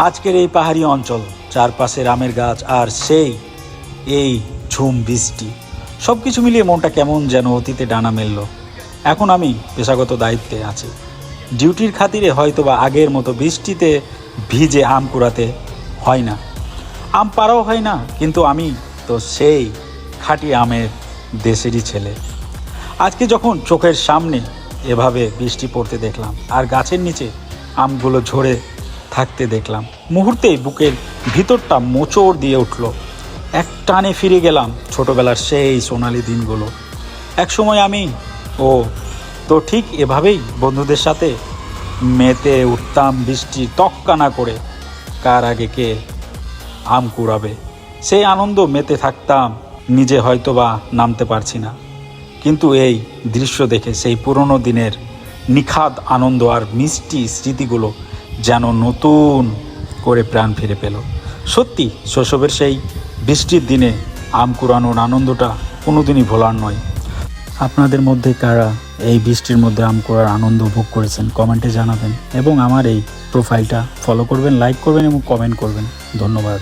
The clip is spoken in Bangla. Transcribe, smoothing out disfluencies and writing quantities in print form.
আজকের এই পাহাড়ি অঞ্চল, চারপাশের আমের গাছ আর এই ঝুম বৃষ্টি, সব কিছু মিলিয়ে মনটা কেমন যেন অতীতে ডানা মেলল। এখন আমি পেশাগত দায়িত্বে আছি। ডিউটির খাতিরে হয়তোবা আগের মতো বৃষ্টিতে ভিজে আম কুড়াতে হয় না, আম পাড়াও হয় না, কিন্তু আমি তো সেই খাঁটি আমের দেশেরই ছেলে। আজকে যখন চোখের সামনে এভাবে বৃষ্টি পড়তে দেখলাম আর গাছের নিচে আমগুলো ঝরে থাকতে দেখলাম, মুহূর্তেই বুকের ভিতরটা মোচড় দিয়ে উঠল। এক টানে ফিরে গেলাম ছোটবেলার সেই সোনালি দিনগুলো। একসময় আমি তো ঠিক এভাবেই বন্ধুদের সাথে মেতে উঠতাম বৃষ্টি তক্কা না করে, কার আগে কে আম কুড়াবে সেই আনন্দ মেতে থাকতাম। নিজে হয়তোবা নামতে পারছি না, কিন্তু এই দৃশ্য দেখে সেই পুরনো দিনের নিখাদ আনন্দ আর মিষ্টি স্মৃতিগুলো যেন নতুন করে প্রাণ ফিরে পেল। সত্যি শৈশবের সেই বৃষ্টির দিনে আম কুড়ানোর আনন্দটা কোনোদিনই ভোলার নয়। আপনাদের মধ্যে কারা এই বৃষ্টির মধ্যে আম কুড়ার আনন্দ উপভোগ করেছেন কমেন্টে জানাবেন, এবং আমার এই প্রোফাইলটা ফলো করবেন, লাইক করবেন এবং কমেন্ট করবেন। ধন্যবাদ।